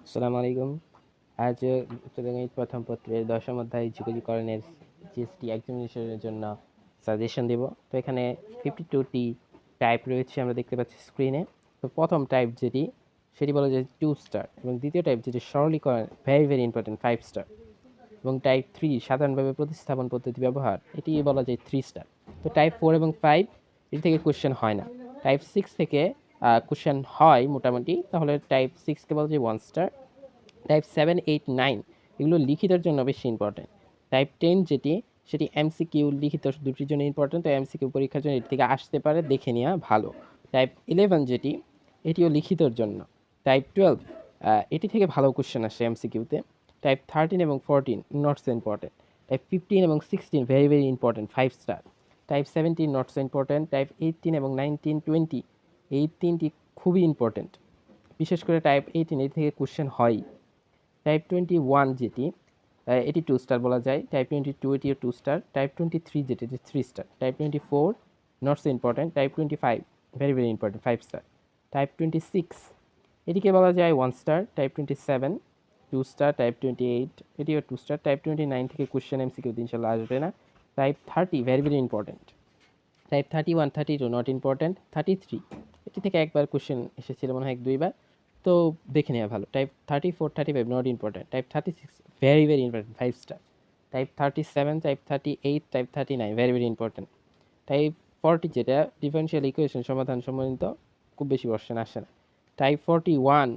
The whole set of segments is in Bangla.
আসসালামু আলাইকুম। আজ উচ্চতর প্রথম পত্রের দশম অধ্যায় জীবনীকরণের জিএসটি এক্সামিনেশনের জন্য সাজেশন দেব। তো এখানে 52টি টাইপ রয়েছে, আমরা দেখতে পাচ্ছি স্ক্রিনে। তো প্রথম টাইপ যেটি, সেটি বলা যায় 2 স্টার, এবং দ্বিতীয় টাইপ যেটি সরলীকরণ ভেরি ভেরি ইম্পর্টেন্ট 5 স্টার, এবং টাইপ 3 সাধারণভাবে প্রতিস্থাপন পদ্ধতি ব্যবহার, এটি বলা যায় 3 স্টার। তো টাইপ 4 এবং 5 এটি থেকে কোশ্চেন হয় না। টাইপ 6 থেকে কোশ্চেন হয় মোটামুটি, তাহলে টাইপ 6কে বলা যায় 1 স্টার। টাইপ 7, 8, 9 এগুলো লিখিতের জন্য বেশি ইম্পর্টেন্ট। টাইপ 10 যেটি, সেটি এমসিকিউ লিখিত দুটির জন্য ইম্পর্টেন্ট, তো এমসিকিউ পরীক্ষার জন্য এটি থেকে আসতে পারে, দেখে নেওয়া ভালো। টাইপ 11 যেটি, এটিও লিখিতর জন্য। টাইপ 12 এটি থেকে ভালো কোশ্চেন আসে এমসিকিউতে। টাইপ 13 এবং 14 নট সো ইম্পর্টেন্ট। টাইপ 15 এবং 16 very very important 5 star. Type 17 not so important. Type 18 এবং 19, 20 এই তিনটি খুবই ইম্পর্টেন্ট, বিশেষ করে টাইপ 18 এর থেকে কোশ্চেন হয়। টাইপ 21 যেটি, এটি 2 স্টার বলা যায়। টাইপ 22 এটিও 2 স্টার। টাইপ 23 যেটি, এটি 3 star. Type 24 not so important. Type 25 very very important 5 star. Type 26 এটিকে বলা যায় 1 স্টার। Type 27 2 star. টাইপ 28 এটিও 2 স্টার। টাইপ 29 থেকে কোশ্চেন এমসিকিউ ইনশাআল্লাহ আসবে না। Type 30 very very important. Type 31, 32 not important. 33 এটি থেকে একবার কোশ্চেন এসেছিল মনে হয়, এক দুইবার, তো দেখে নেওয়া ভালো। Type 34, 35 not important. Type 36 very very important 5 star. Type 37, type 38, type 39 very very important. Type 40 যেটা ডিফারেনশিয়াল ইকুয়েশন সমাধান সম্বন্ধিত, খুব বেশি কোশ্চেন আসে না। টাইপ 41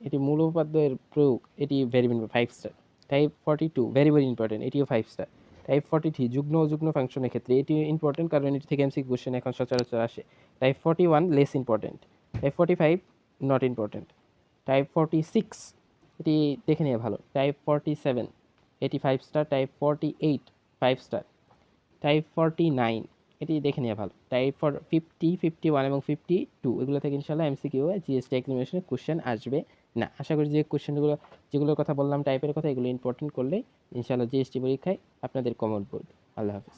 এটি মূল উপপাদ্যের প্রয়োগ, এটি very very 5 star. Type 42 very very important, এটিও 5 স্টার। টাইপ 43 যুগ্ম অযুগ্ম ফাংশনের ক্ষেত্রে, এটি ইম্পর্টেন্ট কারণ এটি থেকে এমসিকিউ কোশ্চেন এখন সচরাচর আসে। Type 41 less important. Type 45 not important. Type 46 এটি দেখে নিয়ে ভালো। টাইপ 47 এটি 5 স্টার। Type 48 5 star. টাইপ 49 এটি দেখে নেওয়া ভালো। টাইপ 50, 51 এবং 52 এগুলো থেকে ইনশাল্লাহ এমসিকিউ জিএসটি এক্সামিনেশনে কোশ্চেন আসবে না। আশা করি যে কোশ্চেনগুলো, যেগুলোর কথা বললাম টাইপের কথা, এগুলো ইম্পর্টেন্ট করলে ইনশাল্লাহ জিএসটি পরীক্ষায় আপনাদের কমন পড়বে। আল্লাহ হাফিজ।